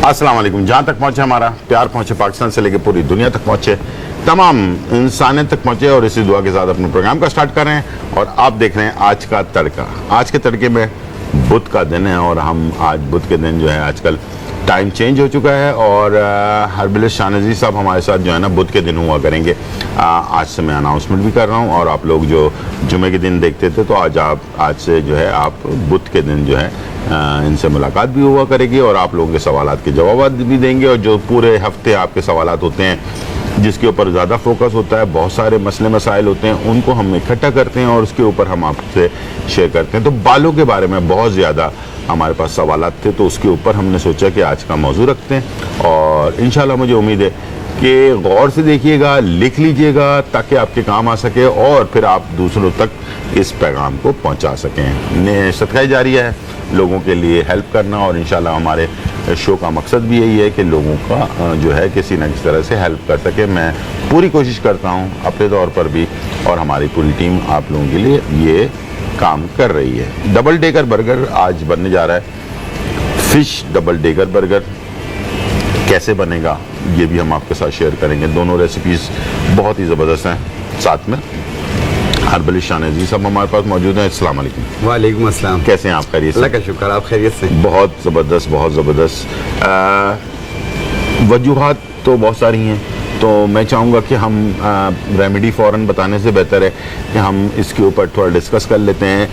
अस्सलाम वालेकुम। जहाँ तक पहुँचे हमारा प्यार पहुँचे, पाकिस्तान से लेकर पूरी दुनिया तक पहुँचे, तमाम इंसानियत तक पहुँचे, और इसी दुआ के साथ अपने प्रोग्राम का स्टार्ट कर रहे हैं। और आप देख रहे हैं आज का तड़का। आज के तड़के में बुध का दिन है, और हम आज बुध के दिन जो है, आजकल टाइम चेंज हो चुका है, और हरबिलिस शाह नज़ीर साहब हमारे साथ जो है ना बुध के दिन हुआ करेंगे। आज से मैं अनाउंसमेंट भी कर रहा हूँ, और आप लोग जो जुमे के दिन देखते थे, तो आज से जो है आप बुध के दिन जो है इनसे मुलाकात भी हुआ करेगी, और आप लोगों के सवालात के जवाब भी देंगे। और जो पूरे हफ्ते आपके सवालात होते हैं, जिसके ऊपर ज़्यादा फोकस होता है, बहुत सारे मसले मसाइल होते हैं, उनको हम इकट्ठा करते हैं और उसके ऊपर हम आपसे शेयर करते हैं। तो बालों के बारे में बहुत ज़्यादा हमारे पास सवालात थे, तो उसके ऊपर हमने सोचा कि आज का मौजू रखते हैं। और इंशाल्लाह मुझे उम्मीद है कि गौर से देखिएगा, लिख लीजिएगा, ताकि आपके काम आ सके और फिर आप दूसरों तक इस पैगाम को पहुंचा सकें। सदका जारिया है लोगों के लिए हेल्प करना, और इंशाल्लाह हमारे शो का मकसद भी यही है कि लोगों का जो है किसी न किसी तरह से हेल्प कर सके। मैं पूरी कोशिश करता हूँ अपने तौर पर भी, और हमारी पूरी टीम आप लोगों के लिए ये काम कर रही है। डबल डेकर बर्गर आज बनने जा रहा है। फिश डबल डेकर बर्गर कैसे बनेगा ये भी हम आपके साथ शेयर करेंगे। दोनों रेसिपीज़ बहुत ही ज़बरदस्त हैं। साथ में हरबिलिस शाह नज़ीर साहब हमारे पास मौजूद हैं। अस्सलाम वालेकुम। वालेकुम अस्सलाम। कैसे हैं आप? खैरियत से? अल्लाह का शुक्र, आप खैरियत से? बहुत ज़बरदस्त, बहुत ज़बरदस्त। वजूहात तो बहुत सारी हैं, तो मैं चाहूँगा कि हम रेमेडी फ़ौरन बताने से बेहतर है कि हम इसके ऊपर थोड़ा डिस्कस कर लेते हैं।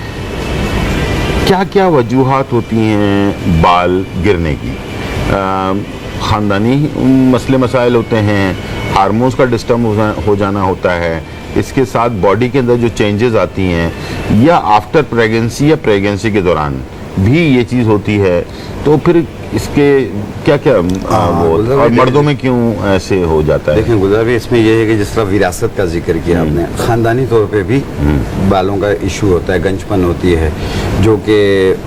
क्या क्या वजूहात होती हैं बाल गिरने की? ख़ानदानी मसले मसाइल होते हैं, हार्मोन्स का डिस्टर्ब हो जाना होता है, इसके साथ बॉडी के अंदर जो चेंजेस आती हैं, या आफ्टर प्रेगनेंसी या प्रेगनेंसी के दौरान भी ये चीज़ होती है। तो फिर इसके क्या क्या और मर्दों में क्यों ऐसे हो जाता है? देखें गुजर भाई, इसमें यह है कि जिस तरह विरासत का जिक्र किया आपने, ख़ानदानी तौर पे भी बालों का इशू होता है, गंजपन होती है, जो कि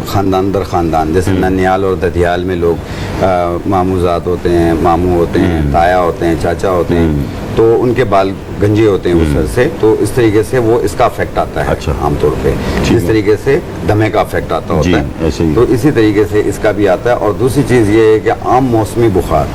ख़ानदान दर ख़ानदान, जैसे ननियाल और ददियाल में लोग मामूजात होते हैं, मामू होते हैं, ताया होते हैं, चाचा होते हैं, तो उनके बाल गंजे होते हैं उस वजह से। तो इस तरीके से वो इसका अफेक्ट आता है। अच्छा। आमतौर पे जिस तरीके से दमे का अफेक्ट आता होता है, ऐसे ही। तो इसी तरीके से इसका भी आता है। और दूसरी चीज़ ये है कि आम मौसमी बुखार,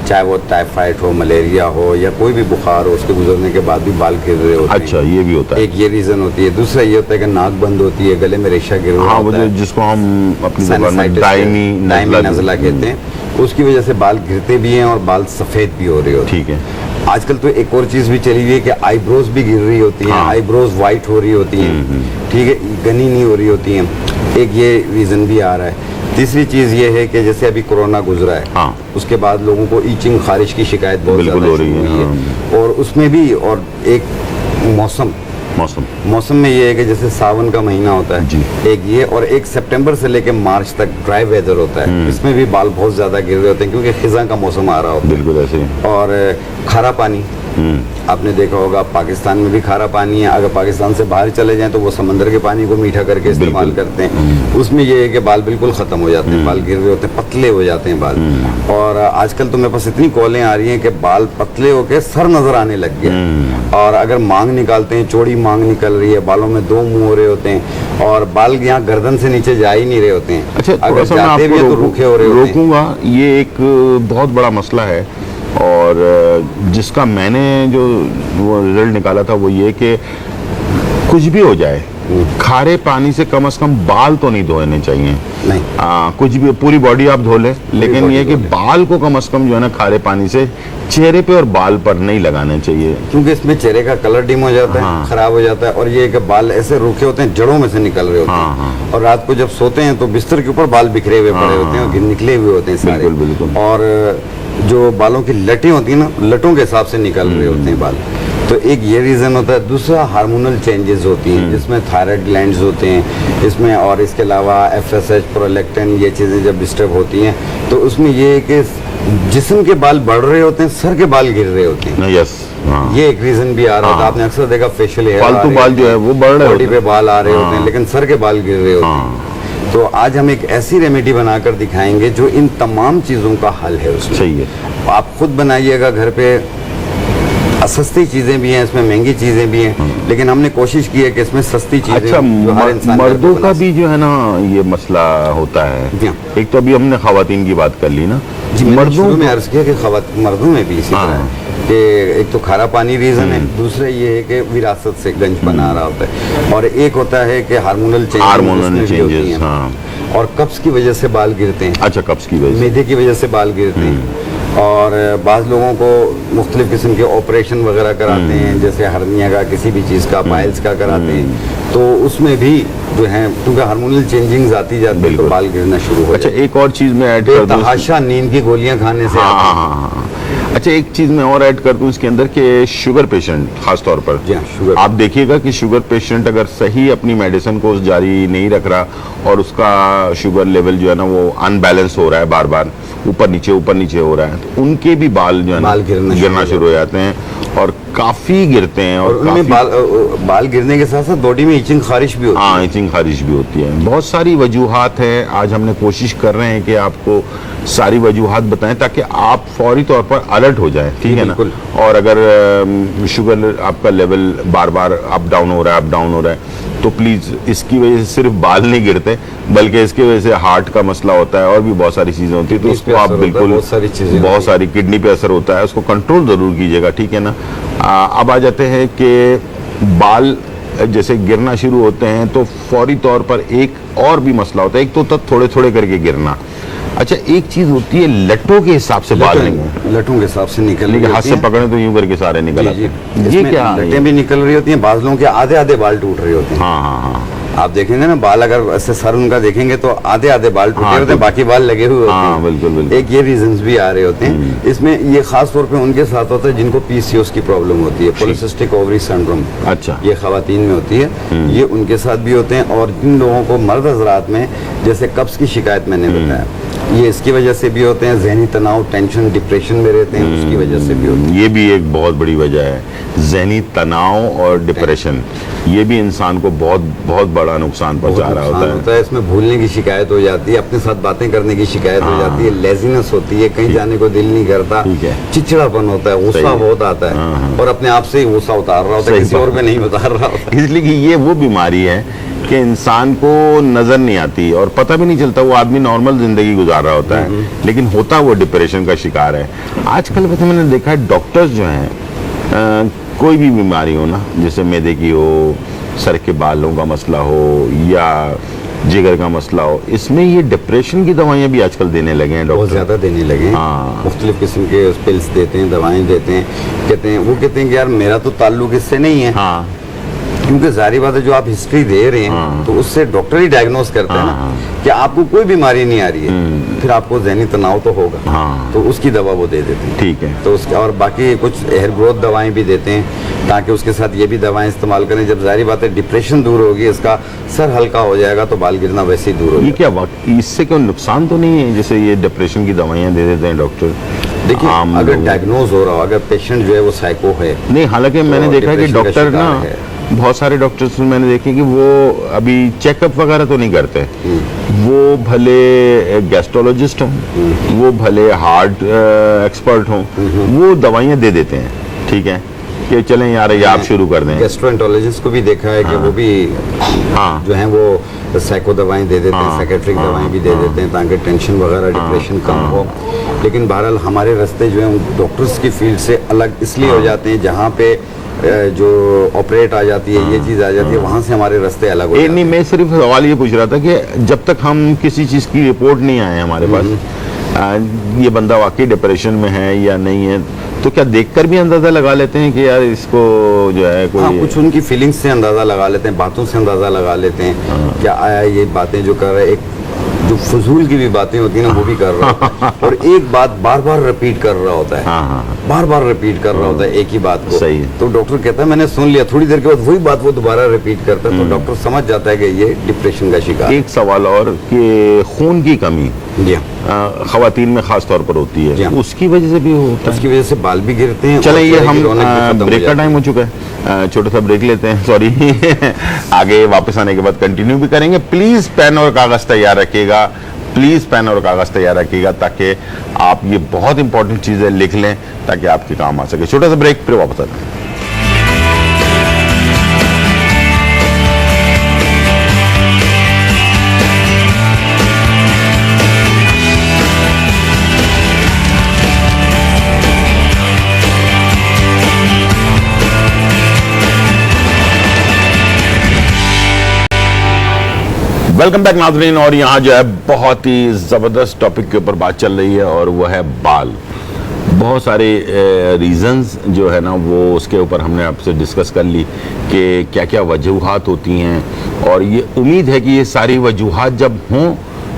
चाहे वो टाइफाइड हो, मलेरिया हो, या कोई भी बुखार हो, उसके गुजरने के बाद भी बाल गिर रहे होते हैं। अच्छा, ये भी होता है। एक ये रीज़न होती है। दूसरा ये होता है कि नाक बंद होती है, गले में रेशा गिर रहा होता है, जिसको हम अपनी ज़बान में दायमी नज़ला कहते हैं। उसकी वजह से बाल गिरते भी हैं और बाल सफ़ेद भी हो रहे होते हैं। ठीक है। आजकल तो एक और चीज़ भी चली हुई है कि आईब्रोज भी गिर रही होती हैं। हाँ। आईब्रोज वाइट हो रही होती हैं, ठीक है, घनी नहीं हो रही होती हैं। एक ये रीज़न भी आ रहा है। तीसरी चीज़ ये है कि जैसे अभी कोरोना गुजरा है, हाँ। उसके बाद लोगों को ईचिंग, खारिश की शिकायत बहुत ज़्यादा हो रही है, हाँ। और उसमें भी, और एक मौसम में ये है कि जैसे सावन का महीना होता है जी। एक ये, और एक सितंबर से लेकर मार्च तक ड्राई वेदर होता है, इसमें भी बाल बहुत ज़्यादा गिर रहे होते हैं, क्योंकि खिज़ां का मौसम आ रहा होता है। बिल्कुल ऐसे ही। और खारा पानी, आपने देखा होगा पाकिस्तान में भी खारा पानी है। अगर पाकिस्तान से बाहर चले जाएं तो वो समंदर के पानी को मीठा करके इस्तेमाल करते हैं। उसमें ये है कि बाल बिल्कुल ख़त्म हो जाते हैं, बाल गिर रहे होते हैं, पतले हो जाते हैं बाल। और आजकल तो मेरे पास इतनी कॉलें आ रही हैं कि बाल पतले होकर सर नज़र आने लग गया। और अगर मांग निकालते हैं, चौड़ी मांग निकल रही है, बालों में दो मुँह हो रहे होते हैं, और बाल यहाँ गर्दन से नीचे जा ही नहीं रहे होते हैं। अच्छा, अगर जाते भी तो रूखे हो रहे होते हैं। रोकूंगा, ये एक बहुत बड़ा मसला है, और जिसका मैंने जो वो रिजल्ट निकाला था वो ये कि कुछ भी हो जाए, खारे पानी से कम बाल तो नहीं धोने चाहिए। नहीं, कुछ भी, पूरी बॉडी आप धो लें, लेकिन ये कि बाल को कम से कम जो है ना खारे पानी से चेहरे पे और बाल पर नहीं लगाने चाहिए, क्योंकि इसमें चेहरे का कलर डिम हो जाता है, हाँ। खराब हो जाता है। और ये कि बाल ऐसे रूखे होते हैं, जड़ों में से निकल रहे होते हैं। हाँ। और रात को जब सोते हैं तो बिस्तर के ऊपर बाल बिखरे हुए पड़े होते हैं और निकले हुए होते हैं सारे। बिल्कुल। और जो बालों की लटें होती हैं ना, लटों के हिसाब से निकल रहे होते हैं बाल। तो एक ये रीज़न होता है। दूसरा हार्मोनल चेंजेस होती हैं, जिसमें थायराइड ग्लैंड्स होते हैं इसमें, और इसके अलावा FSH, प्रोलैक्टिन, ये चीज़ें जब डिस्टर्ब होती हैं तो उसमें ये है कि जिस्म के बाल बढ़ रहे होते हैं, सर के बाल गिर रहे होते हैं। यस, हाँ। ये एक रीज़न भी आ रहा था। आपने अक्सर देखा फेशियल हेयर, फालतू बाल जो है वो बढ़ रहे बॉडी पे बाल आ रहे होते हैं, लेकिन सर के बाल गिर रहे होते हैं। तो आज हम एक ऐसी रेमेडी बनाकर दिखाएंगे जो इन तमाम चीज़ों का हल है उसमें। सही है। आप खुद बनाइएगा घर पे। सस्ती चीज़ें भी हैं इसमें, महंगी चीज़ें भी हैं, लेकिन हमने कोशिश की है कि इसमें सस्ती चीज़ें। अच्छा, मर्दों का भी जो है ना ये मसला होता है। एक तो अभी हमने ख़वातीन की बात कर ली ना, जी, मैंने मर्दों शुरू में को- अर्ज किया कि मर्दों में भी इसी तरह है कि एक तो खारा पानी रीजन है, दूसरा ये है कि विरासत से गंजपन आ रहा होता है, और एक होता है कि हार्मोनल हार्मोनल चेंजेस, चेंजेस, हाँ। और कब्ज की वजह से बाल गिरते हैं, अच्छा, कब्ज की वजह से। मैदे की वजह से बाल गिरते हैं, और बाज़ लोगों को मुख्तलिफ किस्म के ऑपरेशन वगैरह कराते हैं, जैसे हर्निया का, किसी भी चीज़ का, पाइल्स का कराते हैं, तो उसमें भी जो है क्योंकि हार्मोनल चेंजिंग आती जाती है तो बिल्कुल। बाल गिरना शुरू हो अच्छा, जाते एक और चीज मैं ऐड कर दूं। बेतहाशा नींद की गोलियां खाने से हाँ आता है। हाँ हाँ हाँ। अच्छा, एक चीज मैं और ऐड कर दूं इसके अंदर कि शुगर पेशेंट खास तौर पर, जी हाँ, शुगर। आप देखिएगा कि शुगर पेशेंट अगर सही अपनी मेडिसिन को जारी नहीं रख रहा और उसका शुगर लेवल जो है ना वो अनबैलेंस हो रहा है, बार बार ऊपर नीचे हो रहा है, तो उनके भी बाल जो है ना बाल गिरना शुरू हो जाते हैं और काफी गिरते हैं, और और उनमें बाल गिरने के साथ साथ बॉडी में इचिंग खारिश भी होती है। हाँ, इचिंग खारिश भी होती है। बहुत सारी वजूहात हैं। आज हमने कोशिश कर रहे हैं कि आपको सारी वजूहात बताएं ताकि आप फौरी तौर पर अलर्ट हो जाएं, ठीक है ना। बिल्कुल। और अगर शुगर आपका लेवल बार बार अप डाउन हो रहा है तो प्लीज इसकी वजह से सिर्फ बाल नहीं गिरते, बल्कि इसकी वजह से हार्ट का मसला होता है और भी बहुत सारी चीजें होती है, तो किडनी पे उसको आप असर होता है, बिल्कुल बहुत सारी चीजें बहुत होती सारी किडनी पे असर होता है, उसको कंट्रोल जरूर कीजिएगा, ठीक है ना। अब आ जाते हैं कि बाल जैसे गिरना शुरू होते हैं तो फौरी तौर पर एक और भी मसला होता है। एक तो तब थोड़े थोड़े करके गिरना। अच्छा, एक चीज होती है लट्टों के हिसाब से बाल नहीं, लटों के हिसाब से निकल रही हाथ होती से हैं। पकड़े तो यूं करके सारे निकल आते जी, हैं। ये इसमें क्या है? लटें भी निकल रही होती हैं, बाज़ लोगों के आधे आधे बाल टूट रहे होते हैं। हाँ हाँ हाँ आप देखेंगे ना, बाल अगर ऐसे सर उनका देखेंगे तो आधे आधे बाल टूटे हाँ, होते हैं, बाकी बाल लगे हुए होते हाँ, हैं। बिल्कुल, बिल्कुल। एक ये रीजंस भी आ रहे होते हैं। इसमें ये खास तौर पे उनके साथ होता है जिनको पीसीओएस की प्रॉब्लम होती है, पॉलिसिस्टिक ओवरी सिंड्रोम। अच्छा। ये खवातीन में होती है, ये उनके साथ भी होते हैं। और जिन लोगों को मर्द हजरात में जैसे कब्ज की शिकायत मैंने बताया, ये इसकी वजह से भी होते हैं। जहनी तनाव, टेंशन, डिप्रेशन में रहते हैं, उसकी वजह से भी होते हैं। ये भी एक बहुत बड़ी वजह है, जहनी तनाव और डिप्रेशन। ये भी इंसान को बहुत बहुत बड़ा नुकसान पहुंचा रहा होता है। इसमें भूलने की शिकायत हो जाती है, अपने साथ बातें करने की शिकायत हो जाती है, लेजीनेस होती है, कहीं जाने को दिल नहीं करता, ठीक है। चिड़चिड़ापन होता है, गुस्सा सही है। बहुत आता है, और अपने आप से ही गुस्सा उतार रहा होता है, सही किसी और पे नहीं उतार रहा होता। इसलिए कि ये वो बीमारी है कि इंसान को नजर नहीं आती और पता भी नहीं चलता, वो आदमी नॉर्मल जिंदगी गुजार रहा होता है, लेकिन होता वो डिप्रेशन का शिकार है। आजकल वैसे मैंने देखा है डॉक्टर्स जो हैं, कोई भी बीमारी हो ना, जैसे मैदे की हो, सर के बालों का मसला हो या जिगर का मसला हो, इसमें ये डिप्रेशन की दवाइयां भी आजकल देने लगे हैं बहुत डॉक्टर। ज्यादा देने लगे हैं। हाँ। मुख्तलिफ किस्म के पिल्स देते हैं, दवाएं देते हैं, कहते हैं कि यार मेरा तो ताल्लुक इससे नहीं है, हाँ क्योंकि जारी बात है जो आप हिस्ट्री दे रहे हैं तो उससे डॉक्टर ही डायग्नोज करते हैं ना कि आपको कोई बीमारी नहीं आ रही है, फिर आपको जहनी तनाव तो होगा, हाँ। तो उसकी दवा वो दे देते हैं। ठीक है। तो उसके और बाकी कुछ हेयर ग्रोथ दवाएं भी देते हैं ताकि उसके साथ ये भी दवाएं इस्तेमाल करें। जब जारी बात है डिप्रेशन दूर होगी, इसका सर हल्का हो जाएगा, तो बाल गिरना वैसे ही दूर हो ये जाएगा। क्या इससे कोई नुकसान तो नहीं है, जैसे ये डिप्रेशन की दवाइयां दे देते हैं डॉक्टर? देखिए, आम अगर लोगों- डायग्नोज हो रहा हो, अगर पेशेंट जो है वो साइको है, नहीं, हालांकि मैंने देखा है कि डिप्रेशन का डॉक्टर ना, शिकार है। बहुत सारे डॉक्टर्स मैंने देखे कि वो अभी चेकअप वगैरह तो नहीं करते, वो भले गैस्ट्रोलॉजिस्ट हों, वो भले हार्ट एक्सपर्ट हों, वो दवाइयां दे देते हैं, ठीक है, कि चलें यार ये आप शुरू कर दें। गैस्ट्रोएंटरोलॉजिस्ट को भी देखा है कि वो भी हाँ। जो है वो साइको दवाएं दे देते हैं, साइकेट्रिक दवाएं भी दे देते हैं ताकि टेंशन वगैरह, डिप्रेशन कम हो। लेकिन बहरहाल हमारे रास्ते जो हैं डॉक्टर्स की फील्ड से अलग इसलिए हो जाते हैं, जहाँ पे जो ऑपरेट आ जाती है, ये चीज़ आ जाती है, वहाँ से हमारे रास्ते अलग हो जाते हैं। नहीं, मैं सिर्फ सवाल ये पूछ रहा था कि जब तक हम किसी चीज़ की रिपोर्ट नहीं आए हमारे पास, ये बंदा वाकई डिप्रेशन में है या नहीं है, तो क्या देखकर भी अंदाजा लगा लेते हैं कि यार इसको जो है कोई हाँ, कुछ उनकी फीलिंग्स से अंदाजा लगा लेते हैं, बातों से अंदाजा लगा लेते हैं, क्या आया ये बातें जो कर रहे हैं, एक जो फजूल की भी बातें होती है ना वो भी कर रहा होता है, और एक बात बार बार रिपीट कर रहा होता है, बार बार रिपीट कर रहा होता है एक ही बात को। सही है। तो डॉक्टर कहता है मैंने सुन लिया, थोड़ी देर के बाद वही बात वो दोबारा रिपीट करता है, तो डॉक्टर समझ जाता है कि ये डिप्रेशन का शिकार है। एक सवाल और कि खून की कमी जी हाँ, खवातीन में खास तौर पर होती जी है, हाँ। उसकी वजह से भी होता है। उसकी वजह से बाल भी गिरते हैं। चलें, और ये चेहरे हम की रौनक भी खत्म हो ब्रेक का जाती टाइम हो चुका है, छोटा सा ब्रेक लेते हैं, सॉरी आगे वापस आने के बाद कंटिन्यू भी करेंगे। प्लीज पेन और कागज तैयार रखिएगा, प्लीज पेन और कागज तैयार रखिएगा ताकि आप ये बहुत इंपॉर्टेंट चीजें लिख लें ताकि आपके काम आ सके। छोटा सा ब्रेक, फिर वापस आते हैं। वेलकम बैक नाज़रीन। और यहाँ जो है बहुत ही ज़बरदस्त टॉपिक के ऊपर बात चल रही है और वो है बाल। बहुत सारे रीज़न्स जो है ना वो उसके ऊपर हमने आपसे डिस्कस कर ली कि क्या क्या वजूहात होती हैं, और ये उम्मीद है कि ये सारी वजूहात जब हों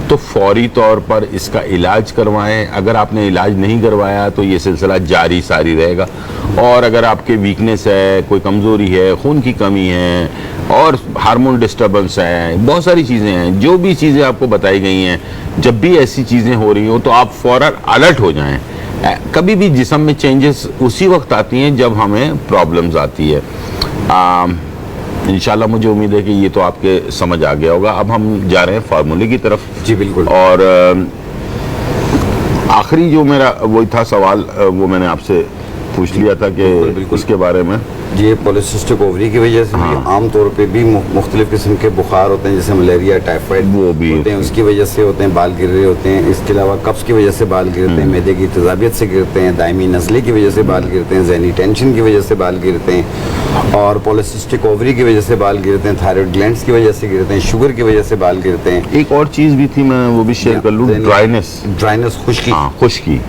तो फौरी तौर पर इसका इलाज करवाएं। अगर आपने इलाज नहीं करवाया तो ये सिलसिला जारी सारी रहेगा। और अगर आपके वीकनेस है, कोई कमज़ोरी है, खून की कमी है और हार्मोन डिस्टर्बेंस है, बहुत सारी चीज़ें हैं, जो भी चीज़ें आपको बताई गई हैं, जब भी ऐसी चीज़ें हो रही हो तो आप फ़ौरन अलर्ट हो जाएं। कभी भी जिस्म में चेंजेस उसी वक्त आती हैं जब हमें प्रॉब्लम्स आती है। इंशाल्लाह मुझे उम्मीद है कि ये तो आपके समझ आ गया होगा। अब हम जा रहे हैं फार्मूले की तरफ। जी बिल्कुल। और आखिरी जो मेरा वही था सवाल, वो मैंने आपसे पूछ लिया था कि बिल्कुल। उसके बारे में ये पॉलिसिस्टिक ओवरी की वजह से भी आम तौर पे भी मुख्तलिफ किस्म के बुखार होते हैं, जैसे मलेरिया, टाइफाइड वो भी होते हैं, उसकी वजह से होते हैं, बाल गिर रहे होते हैं। इसके अलावा कब्ज़ की वजह से बाल गिरते हैं, मैदे की तेज़ाबियत से गिरते हैं, दायमी नज़ले की वजह से बाल गिरते हैं, ज़हनी टेंशन की वजह से बाल गिरते हैं, और पॉलिसिस्टिक ओवरी की वजह से बाल गिरते हैं, थायराइड ग्लैंड्स की वजह से गिरते हैं, शुगर की वजह से बाल गिरते हैं। एक और चीज़ भी थी, मैं वो भी शेयर कर लूँ, ड्राइनेस, खुश्की। हाँ, खुश्की।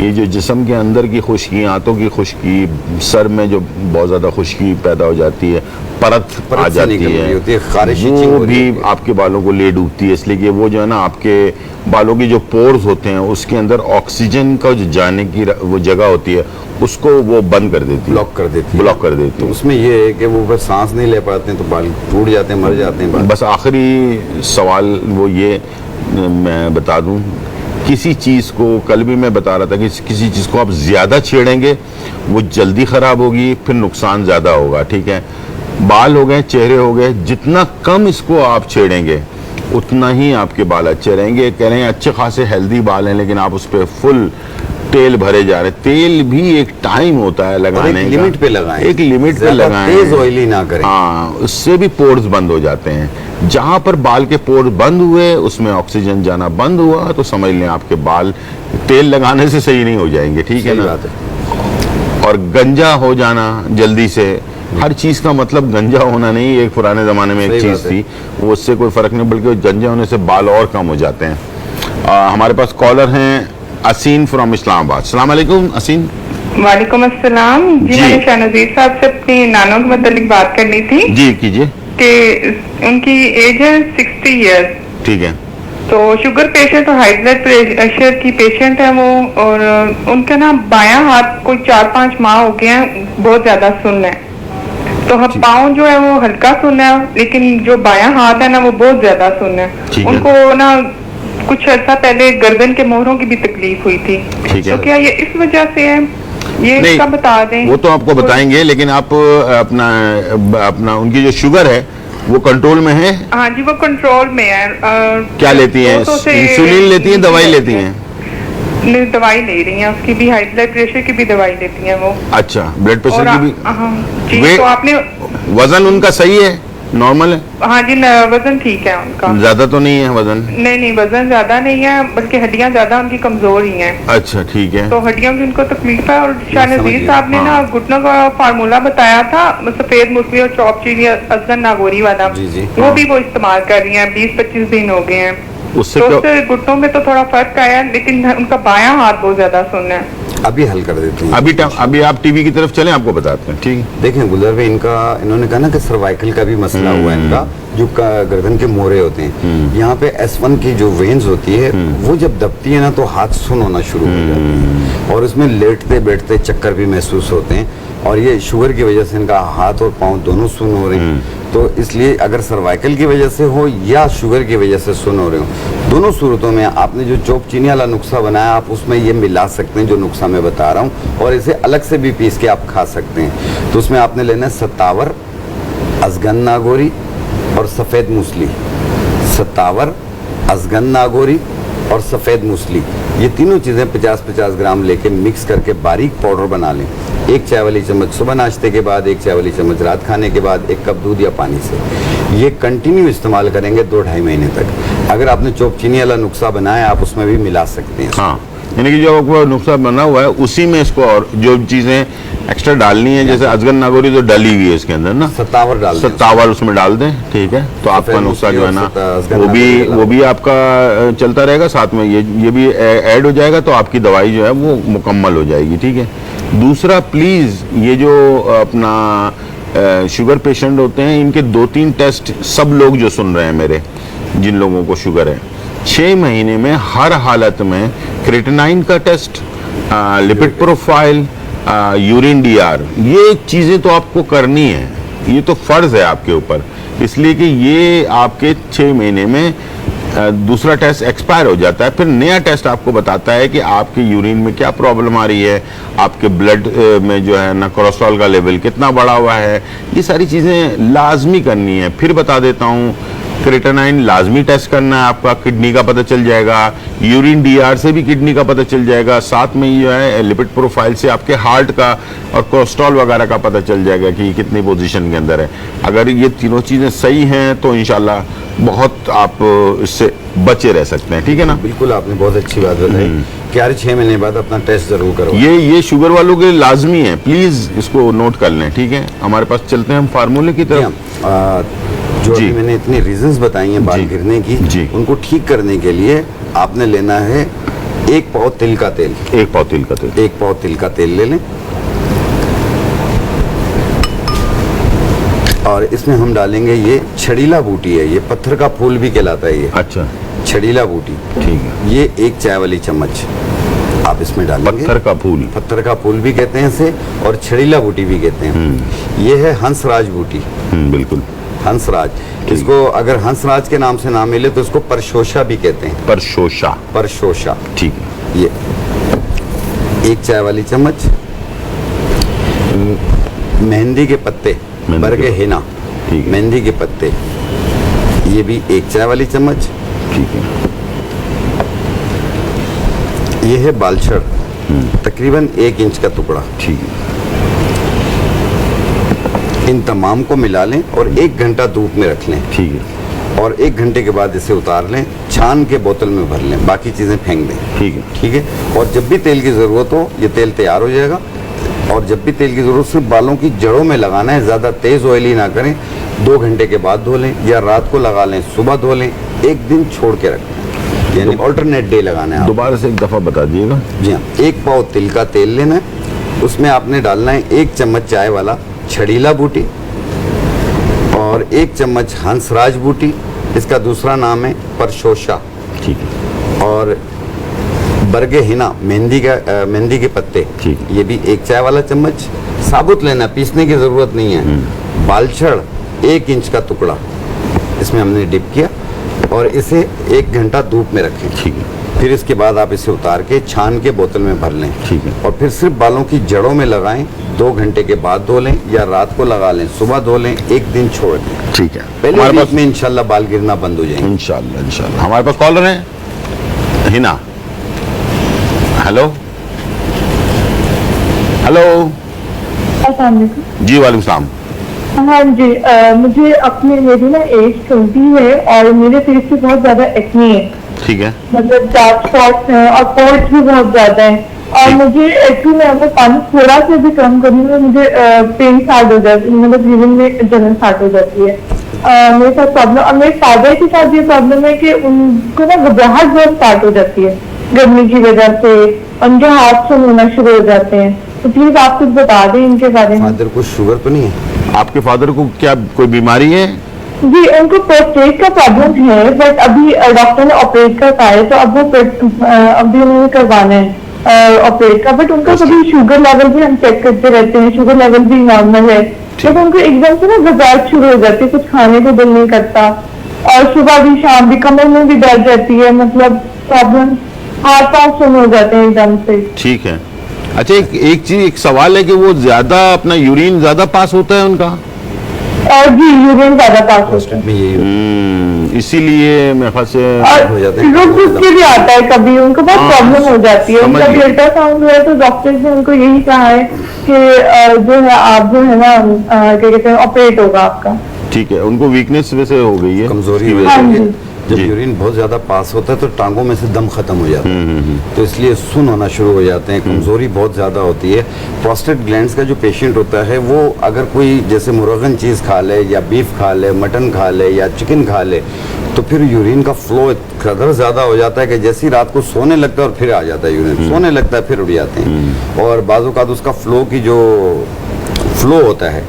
ये जो जिस्म के अंदर की खुश्की, आंतों की खुश्की, सर में जो बहुत ज़्यादा खुश्की पैदा हो जाती है, परत आ जाती है, वो भी आपके बालों को ले डूबती है। इसलिए कि वो जो है ना आपके बालों की जो पोर्स होते हैं उसके अंदर ऑक्सीजन का जो जाने की वो जगह होती है उसको वो बंद कर देती है, ब्लॉक कर देती है। उसमें ये है कि वो फिर सांस नहीं ले पाते हैं तो बाल टूट जाते हैं, मर जाते हैं। बस आखिरी सवाल वो ये मैं बता दूं, किसी चीज़ को, कल भी मैं बता रहा था कि किसी चीज़ को आप ज़्यादा छेड़ेंगे वो जल्दी ख़राब होगी, फिर नुकसान ज़्यादा होगा। ठीक है, बाल हो गए, चेहरे हो गए, जितना कम इसको आप छेड़ेंगे उतना ही आपके बाल अच्छे रहेंगे। कह रहे हैं अच्छे खासे हेल्दी बाल हैं, लेकिन आप उस पर फुल तेल भरे जा रहे हैं। तेल भी एक टाइम होता है लगाने का, लिमिट पे लगाएं, एक लिमिट पे लगाएं, तेज ऑयली ना करें। हाँ, उससे भी पोर्स बंद हो जाते हैं। जहां पर बाल के पोर्स बंद हुए उसमें ऑक्सीजन जाना बंद हुआ तो समझ लें आपके बाल तेल लगाने से सही नहीं हो जाएंगे। ठीक है ना। और गंजा हो जाना जल्दी से, हर चीज का मतलब गंजा होना नहीं। एक पुराने जमाने में एक चीज थी, वो उससे कोई फर्क नहीं, बल्कि गंजा होने से बाल और कम हो जाते हैं। हमारे पास कॉलर हैं असीन फ्रॉम इस्लामाबाद। अस्सलाम वालेकुम असीन। वालेकुम अस्सलाम जी। मैंने शाहनज़ीर साहब से अपनी नानों के मतलब बात करनी थी। जी कीजिए। कि उनकी एज है 60 ईयर्स। ठीक है। तो शुगर पेशेंट और हाई ब्लड प्रेशर की पेशेंट है वो, और उनका ना बायां हाथ कोई 4-5 माह हो गए हैं बहुत ज्यादा सुन्न है। तो पाँव जो है वो हल्का सुन्न है, लेकिन जो बायां हाथ है ना वो बहुत ज्यादा सुन्न है। उनको ना कुछ अर्सा पहले गर्दन के मोहरों की भी तकलीफ हुई थी। तो क्या ये इस वजह से है? ये इसका बता दें। वो तो आपको बताएंगे, लेकिन आप अपना उनकी जो शुगर है वो कंट्रोल में है? हाँ जी, वो कंट्रोल में है। क्या लेती हैं? इंसुलिन लेती हैं, दवाई लेती हैं? नहीं, दवाई ले रही हैं, उसकी भी हाई ब्लड प्रेशर की भी दवाई लेती हैं वो। अच्छा, ब्लड प्रेशर की भी? जी। तो आपने वजन उनका सही है, नॉर्मल है? हाँ जी, वजन ठीक है उनका। ज्यादा तो नहीं है वजन? नहीं, वजन ज्यादा नहीं है, बल्कि हड्डियां ज्यादा उनकी कमजोर ही हैं। अच्छा ठीक है। तो हड्डियों की उनको तकलीफ है। और शाहनज़ीर साहब ने ना घुटनों का फार्मूला बताया था, सफेद मूसली और चॉप चीनी अजगन नागौरी वाला, वो भी वो इस्तेमाल कर रही है। 20-25 दिन हो गए हैं। उससे घुटनों में तो थोड़ा फर्क आया, लेकिन उनका बायां हाथ बहुत ज्यादा सुन्न है। अभी हल कर देते हैं। अभी आप टीवी की तरफ चलें, आपको बताते हैं। ठीक, देखें गुलजार भाई, इन्होंने कहा ना कि सर्वाइकल का भी मसला हुआ है इनका, जो गर्दन के मोरे होते हैं, यहाँ पे S1 की जो वेन्स होती है वो जब दबती है ना तो हाथ सुन्न होना शुरू हो जाते हैं, और उसमें लेटते बैठते चक्कर भी महसूस होते हैं, और ये शुगर की वजह से इनका हाथ और पाँव दोनों सुन्न हो रहे हैं। तो इसलिए अगर सर्वाइकल की वजह से हो या शुगर की वजह से सुन्न हो रहे हो, दोनों सूरतों में आपने जो चोप चीनी वाला नुस्खा बनाया आप उसमें ये मिला सकते हैं जो नुस्खा मैं बता रहा हूँ, और इसे अलग से भी पीस के आप खा सकते हैं। तो उसमें आपने लेना है सत्तावर, अजगन नागौरी और सफ़ेद मूसली। सत्तावर, अजगन नागौरी और सफ़ेद मूसली, ये तीनों चीज़ें 50-50 ग्राम लेके मिक्स करके बारीक पाउडर बना लें। 1 चाय वाली चम्मच सुबह नाश्ते के बाद, 1 चाय वाली चम्मच रात खाने के बाद, 1 कप दूध या पानी से। ये कंटिन्यू इस्तेमाल करेंगे 2-2.5 महीने तक। अगर आपने चोप चीनी वाला नुस्खा बनाया आप उसमें भी मिला सकते हैं। हाँ, यानी कि जो नुस्खा बना हुआ है उसी में इसको और जो चीज़ें एक्स्ट्रा डालनी है, जैसे अजगर नागौरी तो डली हुई है इसके अंदर ना, सत्तावर डाल दें। सत्तावर उसमें डाल दें, ठीक है। तो आपका फिर नुस्खा उसकी जो है ना अजगर वो नागौरी भी आपका चलता रहेगा, साथ में ये भी ऐड हो जाएगा, तो आपकी दवाई जो है वो मुकम्मल हो जाएगी, ठीक है। दूसरा, प्लीज ये जो अपना शुगर पेशेंट होते हैं, इनके 2-3 टेस्ट सब लोग जो सुन रहे हैं मेरे, जिन लोगों को शुगर है, 6 महीने में हर हालत में क्रेटिनाइन का test, lipid profile, urine DR, ये चीजें तो आपको करनी है, ये तो फर्ज है आपके ऊपर, इसलिए कि ये आपके 6 महीने में दूसरा टेस्ट एक्सपायर हो जाता है, फिर नया टेस्ट आपको बताता है कि आपके यूरिन में क्या प्रॉब्लम आ रही है, आपके ब्लड में जो है ना कोलेस्ट्रॉल का लेवल कितना बढ़ा हुआ है, ये सारी चीज़ें लाजमी करनी है। फिर बता देता हूँ, क्रेटिनाइन लाजमी टेस्ट करना है आपका, किडनी का पता चल जाएगा, यूरिन डीआर से भी किडनी का पता चल जाएगा, साथ में जो है लिपिड प्रोफाइल से आपके हार्ट का और कोलेस्ट्रॉल वगैरह का पता चल जाएगा कि कितनी पोजीशन के अंदर है। अगर ये तीनों चीज़ें सही हैं तो इंशाल्लाह बहुत आप इससे बचे रह सकते हैं, ठीक है ना। बिल्कुल, आपने बहुत अच्छी बात बताई कि हर 6 महीने बाद अपना टेस्ट जरूर करो। ये शुगर वालों के लिए लाजमी है, प्लीज इसको नोट कर लें, ठीक है। हमारे पास चलते हैं हम फार्मूले की तरफ। जो जी। अभी मैंने इतनी रीजंस बताई हैं बाल जी। गिरने की, जी। उनको ठीक करने के लिए आपने लेना है 1 पाव तिल का तेल। 1 पाव तिल का तेल। 1 पाव तिल का तेल ले लें और इसमें हम डालेंगे, ये छड़ीला बूटी है, ये पत्थर का फूल भी कहलाता है, ये अच्छा, छड़ीला बूटी, ठीक है। ये 1 चाय वाली चम्मच आप इसमें डालेंगे। पत्थर का फूल, पत्थर का फूल भी कहते हैं इसे, और छड़ीला बूटी भी कहते हैं। ये है हंसराज बूटी, बिल्कुल हंसराज। इसको अगर हंसराज के नाम से ना मिले तो इसको परशोषा भी कहते हैं, परशोषा, परशोषा, ठीक है। ये 1 चाय वाली चम्मच। मेहंदी के पत्ते, मेहंदी बरगे के- हिना, ठीक है। मेहंदी के पत्ते, ये भी 1 चाय वाली चम्मच। ठीक है। ये है बालछड़, तकरीबन 1 इंच का टुकड़ा। ठीक है। इन तमाम को मिला लें और 1 घंटा धूप में रख लें, ठीक है। और 1 घंटे के बाद इसे उतार लें, छान के बोतल में भर लें, बाकी चीज़ें फेंक दें। ठीक है। ठीक है। और जब भी तेल की ज़रूरत हो, ये तेल तैयार हो जाएगा। और जब भी तेल की ज़रूरत, सिर्फ बालों की जड़ों में लगाना है, ज़्यादा तेज़ ऑयली ना करें। 2 घंटे के बाद धो लें, या रात को लगा लें, सुबह धो लें, 1 दिन छोड़ के रखें, यानी ऑल्टरनेट डे लगाना है। दोबारा से एक दफा बता दिएगा। जी हाँ, 1 पाव तिल का तेल लेना है, उसमें आपने डालना है 1 चम्मच चाय वाला छड़ीला बूटी और 1 चम्मच हंसराज बूटी, इसका दूसरा नाम है परशोषा, ठीक है। और बरगे हिना, मेहंदी के पत्ते, ठीक है। ये भी 1 चाय वाला चम्मच। साबुत लेना, पीसने की जरूरत नहीं है। बालछड़ 1 इंच का टुकड़ा इसमें हमने डिप किया और इसे 1 घंटा धूप में रखें। ठीक है। फिर इसके बाद आप इसे उतार के छान के बोतल में भर लें। ठीक है। और फिर सिर्फ बालों की जड़ों में लगाएं, 2 घंटे के बाद धो लें, या रात को लगा लें, सुबह धो लें, 1 दिन छोड़ दें। ठीक है। पहले हमारे वीक पास में इंशाल्लाह बाल गिरना बंद हो जाएंगे। इंशाल्लाह, इंशाल्लाह। हमारे पास कॉलर है हिना। Hello, hello. अस्सलाम वालेकुम। जी वालेकुम सलाम। हाँ जी, मुझे अपनी मेरी ना एज 20 है और मेरे फेस पे बहुत ज्यादा एक्ने है, ठीक है। मतलब डार्क स्पॉट्स हैं और पोर्स भी बहुत ज्यादा है। और ठीक। मुझे एक्चुअली मैं अगर पानी थोड़ा सा भी कम करूँ तो मुझे पेन स्टार्ट हो जाती है, मतलब यूरिन में जलन स्टार्ट हो जाती है। मेरे साथ प्रॉब्लम, और मेरे फादर के साथ ये प्रॉब्लम है कि उनको ना घबराहट बहुत स्टार्ट हो जाती है गर्मी की वजह से, उनके हाथ से होना शुरू हो जाते हैं। तो प्लीज आप कुछ बता दें इनके बारे में। फादर को शुगर तो नहीं है? आपके फादर को क्या कोई बीमारी है? जी, उनको प्रोस्टेट का प्रॉब्लम है, बट अभी डॉक्टर ने ऑपरेट करवाया है, तो अब वो अभी उन्होंने करवाना है ऑपरेट का। बट उनका कभी शुगर लेवल भी हम चेक करते रहते हैं, शुगर लेवल भी नॉर्मल है, बट उनको एकदम से ना घबराहट शुरू हो जाती है, कुछ खाने को दिल नहीं करता, और सुबह भी शाम भी कमर में भी दर्द रहती है, मतलब प्रॉब्लम, हाथ पाँव सुन हो जाते हैं एकदम से। ठीक है। अच्छा, एक चीज, एक सवाल है कि वो ज्यादा अपना यूरिन ज्यादा पास होता है उनका? और जी, यूरिन ज्यादा पास होता है, प्रोस्टेट में ये इसीलिए मेरे ख्याल से और हो जाता है। रुक रुक के भी आता है कभी, उनको बहुत हाँ, प्रॉब्लम हो जाती है। समझ उनका गया। अल्ट्रासाउंड हुआ है तो डॉक्टर ने उनको यही कहा है कि जो है आप जो है ना क्या कहते हैं ऑपरेट होगा आपका। ठीक है। उनको वीकनेस वैसे हो गई है, कमजोरी उसकी हो वजह हाँ से। जी। जब जी। यूरिन बहुत ज़्यादा पास होता है तो टांगों में से दम खत्म हो जाता है, तो इसलिए सुन होना शुरू हो जाते हैं, कमज़ोरी बहुत ज़्यादा होती है। प्रोस्टेट ग्लैंड्स का जो पेशेंट होता है वो अगर कोई जैसे मुर्गन चीज़ खा ले या बीफ खा ले, मटन खा ले या चिकन खा ले, तो फिर यूरिन का फ्लो कदर ज़्यादा हो जाता है कि जैसे ही रात को सोने लगता है और फिर आ जाता है यूरिन, सोने लगता है फिर उड़ जाते हैं। और बाज़-औक़ात उसका फ्लो की जो फ्लो होता है,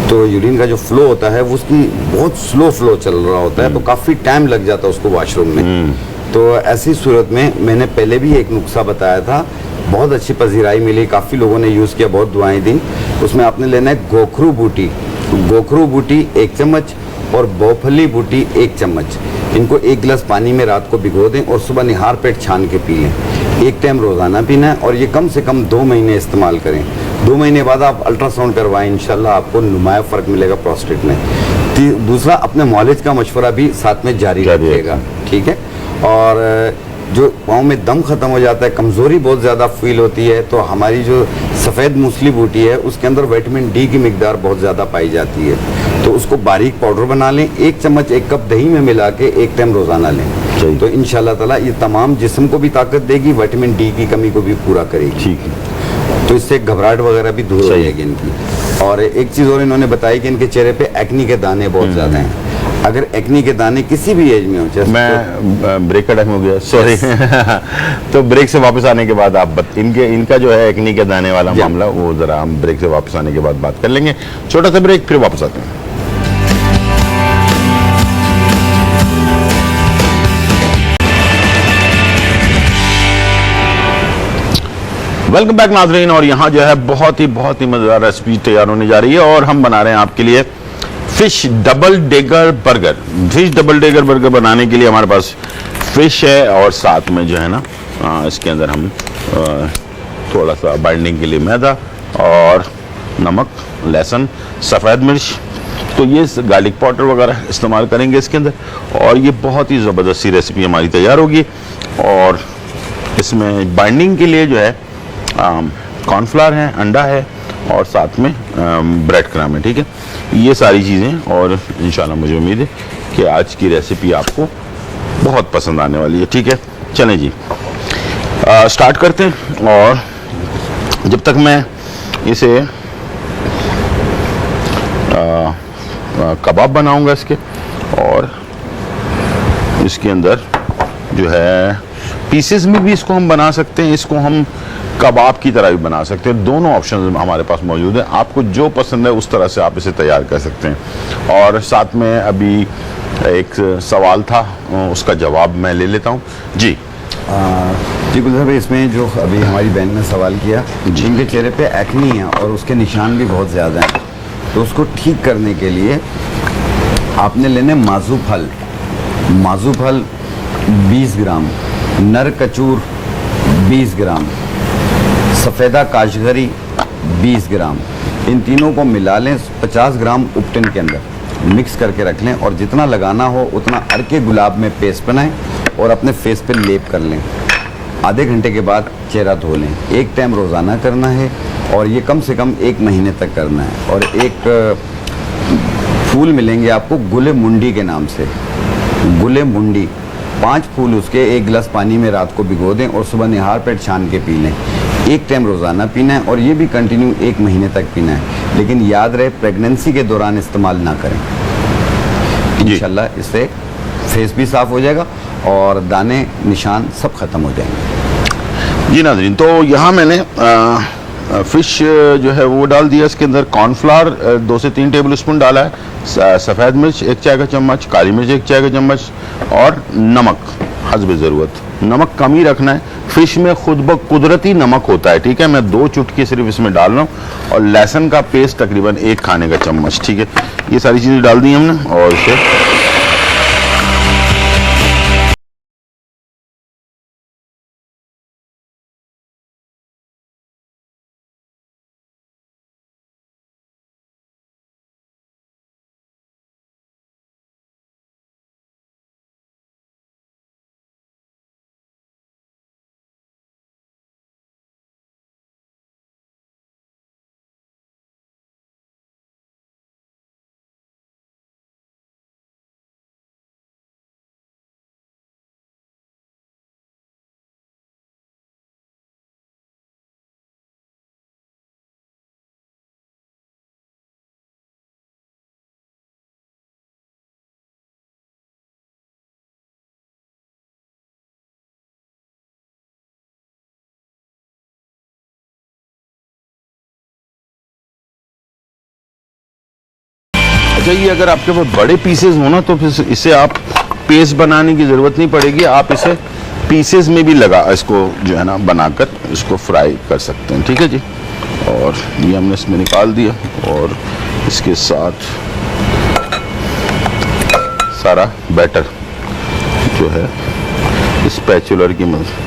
तो यूरिन का जो फ्लो होता है वो उसकी बहुत स्लो फ्लो चल रहा होता है, तो काफ़ी टाइम लग जाता है उसको वॉशरूम में। तो ऐसी सूरत में मैंने पहले भी एक नुस्खा बताया था, बहुत अच्छी पजीराई मिली, काफ़ी लोगों ने यूज़ किया, बहुत दुआएं दी। उसमें आपने लेना है गोखरू बूटी, गोखरू बूटी 1 चम्मच और बोफली बूटी 1 चम्मच। इनको 1 गिलास पानी में रात को भिगो दें और सुबह निहार पेट छान के पी लें। 1 टाइम रोज़ाना पीना है और ये कम से कम 2 महीने इस्तेमाल करें। 2 महीने बाद आप अल्ट्रासाउंड करवाएं, इंशाल्लाह आपको नुमाया फ़र्क मिलेगा प्रोस्टेट में। दूसरा, अपने मॉलिज का मशवरा भी साथ में जारी रखिएगा, ठीक है। और जो पाँव में दम खत्म हो जाता है, कमज़ोरी बहुत ज़्यादा फील होती है, तो हमारी जो सफ़ेद मूसली बूटी है उसके अंदर विटामिन डी की मिकदार बहुत ज़्यादा पाई जाती है, तो उसको बारीक पाउडर बना लें, 1 चम्मच 1 कप दही में मिला के 1 टाइम रोज़ाना लें, तो इंशाल्लाह ताला ये तमाम जिस्म को भी ताकत देगी, विटामिन डी की कमी को भी पूरा करेगी। ठीक है। तो इससे घबराहट वगैरह भी दूर हो जाएगी इनकी। और एक चीज़ और इन्होंने बताई कि इनके चेहरे पे एक्नी के दाने बहुत ज़्यादा हैं। अगर एक्नी के दाने किसी भी एज में हो, जैसे मैं ब्रेक का टाइम हो गया, सॉरी। तो ब्रेक से वापस आने के बाद आप इनका जो है एक्नी के दाने वाला मामला, वो जरा हम ब्रेक से वापस आने के बाद बात कर लेंगे। छोटा सा ब्रेक, फिर वापस आते हैं। वेलकम बैक नाजरीन। और यहाँ जो है बहुत ही मजेदार रेसिपी तैयार होने जा रही है और हम बना रहे हैं आपके लिए fish double decker burger. Fish double decker burger बनाने के लिए हमारे पास फिश है और साथ में जो है ना इसके अंदर हम थोड़ा सा बाइंडिंग के लिए मैदा और नमक, लहसुन, सफ़ेद मिर्च, तो ये गार्लिक पाउडर वगैरह इस्तेमाल करेंगे इसके अंदर। और ये बहुत ही ज़बरदस्त सी रेसिपी हमारी तैयार होगी। और इसमें बाइंडिंग के लिए जो है कॉर्नफ्लावर है, अंडा है और साथ में ब्रेड क्रम्ब है, ठीक है। ये सारी चीज़ें, और इंशाल्लाह मुझे उम्मीद है कि आज की रेसिपी आपको बहुत पसंद आने वाली है, ठीक है। चलें जी, स्टार्ट करते हैं। और जब तक मैं इसे कबाब बनाऊंगा इसके, और इसके अंदर जो है पीसेस में भी इसको हम बना सकते हैं, इसको हम कबाब की तरह भी बना सकते हैं। दोनों ऑप्शन हमारे पास मौजूद है, आपको जो पसंद है उस तरह से आप इसे तैयार कर सकते हैं। और साथ में अभी एक सवाल था, उसका जवाब मैं ले लेता हूँ जी। जी गुलजार भाई, इसमें जो अभी हमारी बहन ने सवाल किया, जिनके चेहरे पे एक्नी है और उसके निशान भी बहुत ज़्यादा हैं, तो उसको ठीक करने के लिए आपने लेने माजू फल 20 ग्राम, नर कचूर 20 ग्राम, सफ़ेदा काशगरी 20 ग्राम। इन तीनों को मिला लें 50 ग्राम उपटन के अंदर, मिक्स करके रख लें और जितना लगाना हो उतना अरके गुलाब में पेस्ट बनाएं और अपने फेस पे लेप कर लें। आधे घंटे के बाद चेहरा धो लें। 1 टाइम रोज़ाना करना है और ये कम से कम 1 महीने तक करना है। और एक फूल मिलेंगे आपको गुले मुंडी के नाम से, गुले मुंडी, 5 फूल उसके 1 गिलास पानी में रात को भिगो दें और सुबह निहार पेट छान के पी लें। 1 टाइम रोज़ाना पीना है और ये भी कंटिन्यू 1 महीने तक पीना है। लेकिन याद रहे, प्रेगनेंसी के दौरान इस्तेमाल ना करें। इंशाल्लाह इससे फेस भी साफ हो जाएगा और दाने निशान सब खत्म हो जाएंगे। जी नाज़रीन, तो यहाँ मैंने फिश जो है वो डाल दिया, इसके अंदर कॉर्नफ्लावर 2 से 3 टेबल स्पून डाला है, सफ़ेद मिर्च 1 चाय का चम्मच, काली मिर्च 1 चाय का चम्मच और नमक हस्ब ज़रूरत। नमक कम ही रखना है, फिश में खुद ब कुदरती नमक होता है, ठीक है। मैं 2 चुटकी सिर्फ इसमें डाल रहा हूँ और लहसुन का पेस्ट तकरीबन 1 खाने का चम्मच, ठीक है। ये सारी चीज़ें डाल दी हमने और इसे अच्छा, ये अगर आपके पास बड़े पीसेस हो ना तो फिर इसे आप पेस्ट बनाने की ज़रूरत नहीं पड़ेगी, आप इसे पीसेस में भी लगा इसको जो है ना बनाकर इसको फ्राई कर सकते हैं। ठीक है जी। और ये हमने इसमें निकाल दिया और इसके साथ सारा बैटर जो है स्पैचुलर की मदद।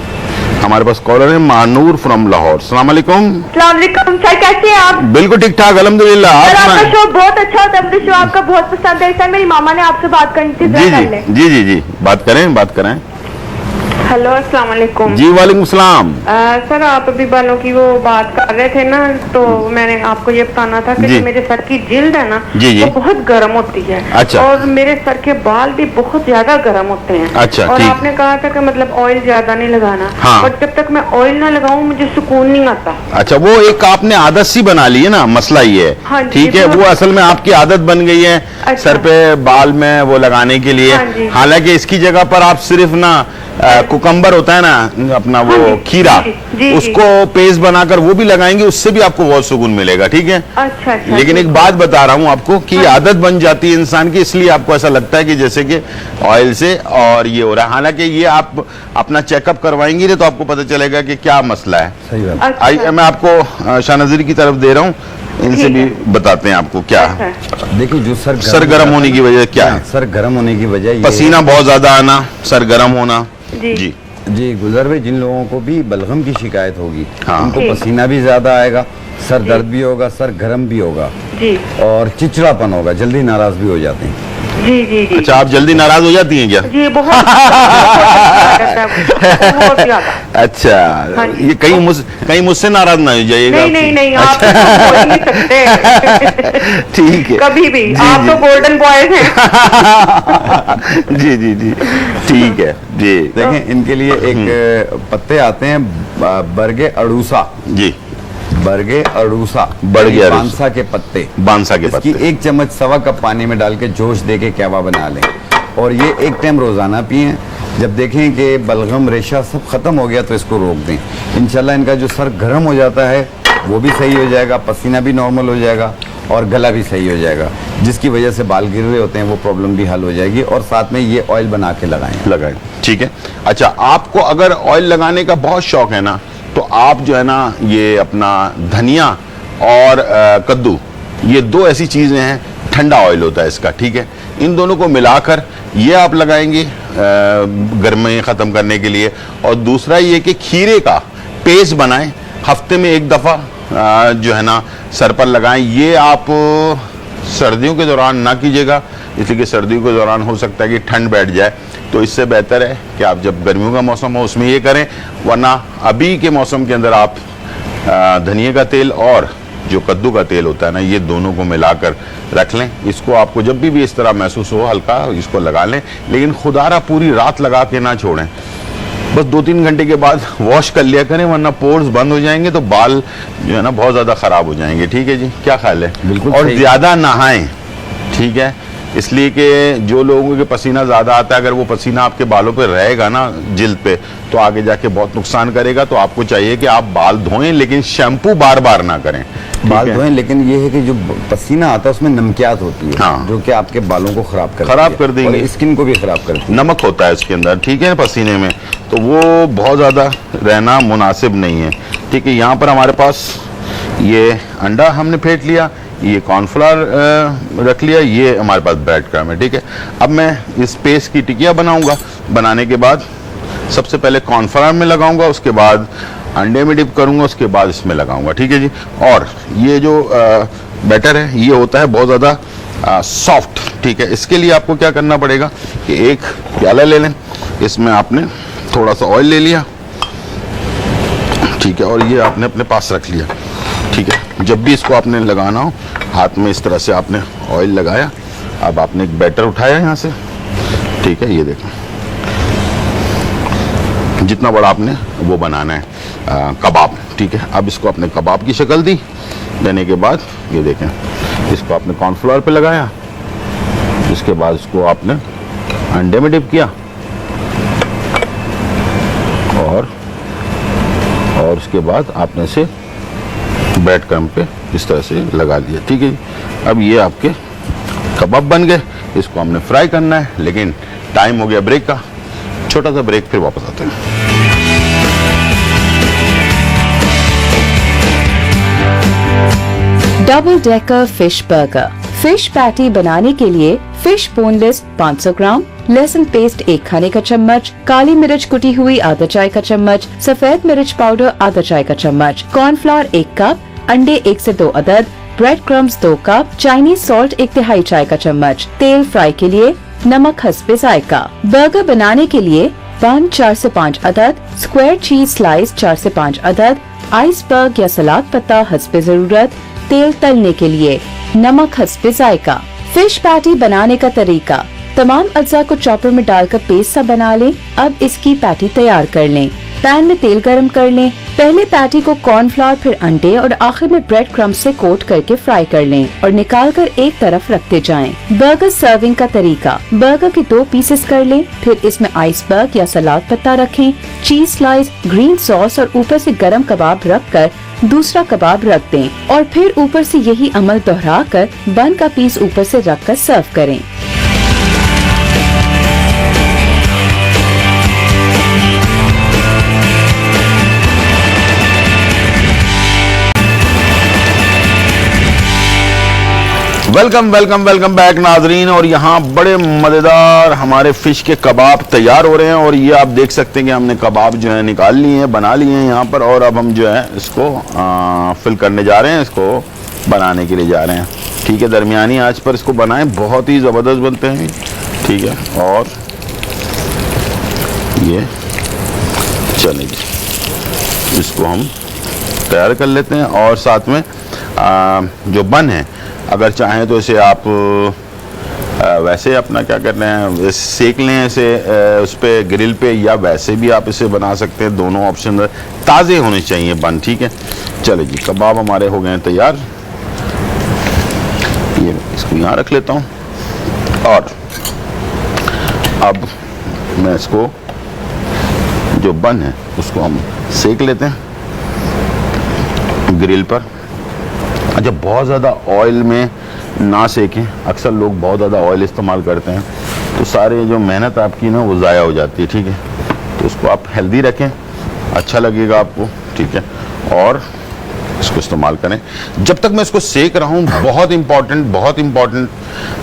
हमारे पास कॉलर है मानूर फ्रॉम लाहौर। अस्सलाम वालेकुम। अस्सलाम वालेकुम सर, कैसे हैं आप? बिल्कुल ठीक ठाक अल्हम्दुलिल्लाह। सर आप आपका सुनाएं? शो बहुत अच्छा होता है, मुझे शो आपका बहुत पसंद है। सर मेरी मामा ने आपसे बात करनी थी, जी जरा कर लें। जी जी जी बात करें। हेलो अस्सलाम वालेकुम। जी वालेकुम सलाम। सर आप अभी बालों की वो बात कर रहे थे ना, तो मैंने आपको ये बताना था कि जी। जो मेरे सर की जिल्द है ना जी, जी। वो बहुत गर्म होती है। अच्छा। और मेरे सर के बाल भी बहुत ज्यादा गर्म होते हैं। अच्छा, और ठीक। आपने कहा था कि मतलब ऑयल ज्यादा नहीं लगाना। हाँ। और जब तक मैं ऑयल ना लगाऊं मुझे सुकून नहीं आता। अच्छा, वो एक आपने आदत सी बना ली है ना, मसला ये है। हाँ जी, ठीक है, वो असल में आपकी आदत बन गई है अच्छा। सर पे बाल में वो लगाने के लिए। हाँ जी। हालांकि इसकी जगह पर आप सिर्फ ना कुकम्बर होता है ना अपना वो हाँ जी, खीरा, जी, जी, उसको पेस्ट बनाकर वो भी लगाएंगे, उससे भी आपको बहुत सुकून मिलेगा। ठीक है। अच्छा अच्छा। लेकिन एक बात बता रहा हूं आपको कि आदत बन जाती है इंसान की, इसलिए आपको ऐसा लगता है कि जैसे कि ऑयल से और ये हो रहा है। हालांकि ये आप अपना चेकअप करवाएंगी तो आपको पता चलेगा कि क्या मसला है। सही बात। अच्छा। आइए मैं आपको शाहनज़ीर की तरफ दे रहा हूँ, इनसे ठीक भी है। बताते हैं आपको क्या है। अच्छा। देखिए जो सर गर्म होने की वजह क्या है? सर गर्म होने की वजह ये पसीना बहुत ज्यादा आना, सर गर्म होना। जी। जी जी गुजर भाई, जिन लोगों को भी बलगम की शिकायत होगी हाँ। उनको ठीक। पसीना भी ज्यादा आएगा, सर दर्द भी होगा, सर गर्म भी होगा जी और चिड़चिड़ापन होगा, जल्दी नाराज भी हो जाते हैं। जी जी जी। अच्छा, आप जल्दी नाराज हो जाती हैं क्या? जी बहुत बहुत ज्यादा। अच्छा, हाँ जी। ये कहीं मुझसे नाराज ना हो जाइएगा। नहीं नहीं नहीं, आप तो बोल ही नहीं सकते ठीक है। कभी भी। जी, आप जी। तो गोल्डन बॉयज हैं। जी जी जी ठीक है जी। देखें इनके लिए एक पत्ते आते हैं बरगे अड़ूसा, जी बरगे अड़ूसा, बरगे अड़ूसा। बांसा के पत्ते, बांसा के इसकी पत्ते। 1 चम्मच सवा कप पानी में डाल के जोश दे के कहवा बना लें और ये 1 टाइम रोजाना पिएं। जब देखें कि बलगम रेशा सब खत्म हो गया तो इसको रोक दें। इंशाल्लाह इनका जो सर गर्म हो जाता है वो भी सही हो जाएगा, पसीना भी नॉर्मल हो जाएगा और गला भी सही हो जाएगा, जिसकी वजह से बाल गिर रहे होते हैं वो प्रॉब्लम भी हल हो जाएगी। और साथ में ये ऑयल बना के लगाएं। लगाएं। ठीक है। अच्छा, आपको अगर ऑयल लगाने का बहुत शौक है ना तो आप जो है ना ये अपना धनिया और कद्दू, ये 2 ऐसी चीजें हैं, ठंडा ऑयल होता है इसका। ठीक है, इन दोनों को मिलाकर ये आप लगाएंगे गर्मी खत्म करने के लिए। और दूसरा ये कि खीरे का पेस्ट बनाएं, हफ्ते में 1 दफा जो है ना सर पर लगाएं। ये आप सर्दियों के दौरान ना कीजिएगा, इसलिए कि सर्दियों के दौरान हो सकता है कि ठंड बैठ जाए, तो इससे बेहतर है कि आप जब गर्मियों का मौसम हो उसमें ये करें। वरना अभी के मौसम के अंदर आप धनिया का तेल और जो कद्दू का तेल होता है ना, ये दोनों को मिलाकर रख लें। इसको आपको जब भी इस तरह महसूस हो हल्का, इसको लगा लें, लेकिन खुदारा पूरी रात लगा के ना छोड़ें। बस 2-3 घंटे के बाद वॉश कर लिया करें, वरना पोर्स बंद हो जाएंगे तो बाल जो है ना बहुत ज़्यादा ख़राब हो जाएंगे। ठीक है जी, क्या ख्याल है? बिल्कुल और सही। ज़्यादा नहाएं। ठीक है, इसलिए कि जो लोगों के पसीना ज़्यादा आता है, अगर वो पसीना आपके बालों पे रहेगा ना, जिल्द पे, तो आगे जाके बहुत नुकसान करेगा। तो आपको चाहिए कि आप बाल धोएं, लेकिन शैम्पू बार बार ना करें। ठीक बाल है? धोएं, लेकिन ये है कि जो पसीना आता है उसमें नमकियात होती है, हाँ। जो कि आपके बालों को खराब कर देंगे। और स्किन को भी खराब करती है। नमक होता है उसके अंदर, ठीक है, पसीने में, तो वो बहुत ज़्यादा रहना मुनासिब नहीं है। ठीक है, यहाँ पर हमारे पास ये अंडा हमने फेंट लिया, ये कॉर्नफ्लावर रख लिया, ये हमारे पास ब्रेड क्रम्ब है। ठीक है, अब मैं इस पेस्ट की टिकिया बनाऊंगा। बनाने के बाद सबसे पहले कॉर्नफ्लावर में लगाऊंगा, उसके बाद अंडे में डिप करूंगा, उसके बाद इसमें लगाऊंगा। ठीक है जी। और ये जो बैटर है ये होता है बहुत ज़्यादा सॉफ्ट। ठीक है, इसके लिए आपको क्या करना पड़ेगा कि एक प्याला ले लें, इसमें आपने थोड़ा सा ऑयल ले लिया। ठीक है, और ये आपने अपने पास रख लिया। ठीक है, जब भी इसको आपने लगाना हो हाथ में इस तरह से आपने ऑयल लगाया। अब आपने एक बैटर उठाया यहाँ से। ठीक है, ये देखो जितना बड़ा आपने वो बनाना है कबाब। ठीक है, अब इसको आपने कबाब की शक्ल दी, देने के बाद ये देखें, इसको आपने कॉर्नफ्लावर पे लगाया, इसके बाद इसको आपने अंडे में डिप किया और उसके बाद आपने इसे ब्रेड क्रम्ब पे इस तरह से लगा दिया। ठीक है, अब ये आपके कबाब बन गए, इसको हमने फ्राई करना है, लेकिन टाइम हो गया ब्रेक का। छोटा सा ब्रेक, फिर वापस आते हैं। Double decker fish burger. Fish patty बनाने के लिए फिश बोनलेस 500 ग्राम, लहसुन पेस्ट 1 खाने का चम्मच, काली मिर्च कुटी हुई आधा चाय का चम्मच, सफेद मिर्च पाउडर आधा चाय का चम्मच, कॉर्नफ्लोर 1 कप, अंडे 1 से 2 अदद, bread crumbs 2 cup, Chinese salt 1/2 चाय का चम्मच, तेल फ्राई के लिए, नमक हस्बे जायका। बर्गर बनाने के लिए बन 4 से 5 अदद, स्क्वायर चीज स्लाइस 4 से 5 अदद, आइसबर्ग या सलाद पत्ता हस्बे जरूरत, तेल तलने के लिए, नमक हस्बे जायका। फिश पैटी बनाने का तरीका: तमाम अज्जा को चॉपर में डालकर पेस्ट सा बना लें। अब इसकी पैटी तैयार कर लें। पैन में तेल गरम कर लें। पहले पैटी को कॉर्नफ्लावर, फिर अंडे और आखिर में ब्रेड क्रम्स से कोट करके फ्राई कर लें और निकाल कर एक तरफ रखते जाएं। बर्गर सर्विंग का तरीका: बर्गर के 2 पीसेस कर लें, फिर इसमें आइसबर्ग या सलाद पत्ता रखें, चीज स्लाइस, ग्रीन सॉस और ऊपर से गरम कबाब रख कर दूसरा कबाब रख दें और फिर ऊपर से यही अमल दोहरा कर बन का पीस ऊपर से रख कर सर्व करें। वेलकम वेलकम वेलकम बैक नाजरीन। और यहाँ बड़े मज़ेदार हमारे फ़िश के कबाब तैयार हो रहे हैं और ये आप देख सकते हैं कि हमने कबाब जो है निकाल लिए हैं, बना लिए हैं यहाँ पर। और अब हम जो है इसको फिल करने जा रहे हैं, इसको बनाने के लिए जा रहे हैं। ठीक है, दरमियानी आंच पर इसको बनाएं, बहुत ही ज़बरदस्त बनते हैं। ठीक है, और ये चलेगी, इसको हम तैयार कर लेते हैं। और साथ में जो बन है, अगर चाहें तो इसे आप वैसे अपना क्या कहते हैं सेक लें इसे उस पे ग्रिल पे, या वैसे भी आप इसे बना सकते हैं। दोनों ऑप्शन ताज़े होने चाहिए बन। ठीक है, चले जी, कबाब हमारे हो गए हैं तैयार। ये इसको यहाँ रख लेता हूँ और अब मैं इसको जो बन है उसको हम सेक लेते हैं ग्रिल पर। अच्छा, बहुत ज़्यादा ऑयल में ना सेकें। अक्सर लोग बहुत ज़्यादा ऑयल इस्तेमाल करते हैं तो सारे जो मेहनत आपकी ना वो ज़ाया हो जाती है। ठीक है, तो उसको आप हेल्दी रखें, अच्छा लगेगा आपको। ठीक है, और इसको इस्तेमाल करें। जब तक मैं इसको सेक रहा हूँ, बहुत इम्पॉर्टेंट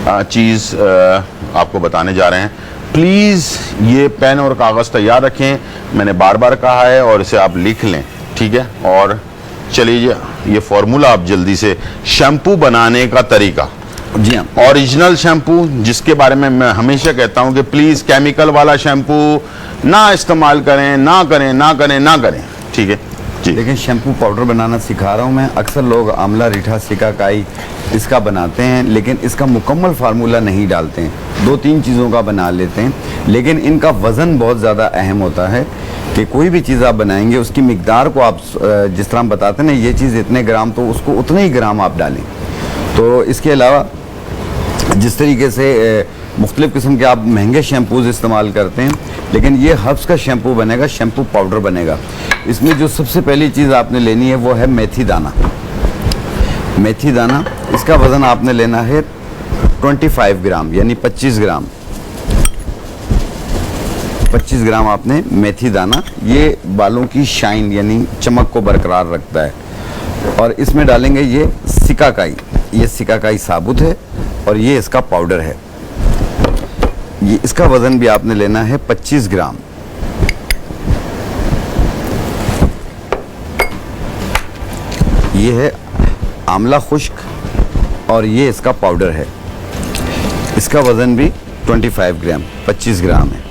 चीज़ आपको बताने जा रहे हैं। प्लीज़ ये पेन और कागज़ तैयार रखें, मैंने बार बार कहा है, और इसे आप लिख लें। ठीक है, और चलिए ये फॉर्मूला आप जल्दी से, शैम्पू बनाने का तरीका। जी हाँ, ओरिजिनल शैम्पू, जिसके बारे में मैं हमेशा कहता हूं कि प्लीज़ केमिकल वाला शैम्पू ना इस्तेमाल करें, ना करें। ठीक है जी। लेकिन शैम्पू पाउडर बनाना सिखा रहा हूँ मैं। अक्सर लोग आंवला, रीठा, सिकाकाई इसका बनाते हैं, लेकिन इसका मुकम्मल फार्मूला नहीं डालते हैं। 2-3 चीज़ों का बना लेते हैं, लेकिन इनका वज़न बहुत ज़्यादा अहम होता है कि कोई भी चीज़ आप बनाएंगे उसकी मिकदार को आप जिस तरह हम बताते हैं ना, ये चीज़ इतने ग्राम, तो उसको उतने ही ग्राम आप डालें। तो इसके अलावा जिस तरीके से मुख्तलिफ़ किस्म के आप महंगे शैम्पूज़ इस्तेमाल करते हैं, लेकिन ये हर्ब्स का शैम्पू बनेगा, शैम्पू पाउडर बनेगा। इसमें जो सबसे पहली चीज़ आपने लेनी है वो है मेथी दाना। मेथी दाना, इसका वज़न आपने लेना है 25 ग्राम, यानी 25 ग्राम। 25 ग्राम आपने मेथी दाना, ये बालों की शाइन यानी चमक को बरकरार रखता है। और इसमें डालेंगे ये सिकाकाई, ये सिकाकाई साबुत है और ये इसका पाउडर है। ये इसका वज़न भी आपने लेना है 25 ग्राम। ये है आंवला खुश्क और ये इसका पाउडर है। इसका वज़न भी 25 ग्राम, 25 ग्राम है।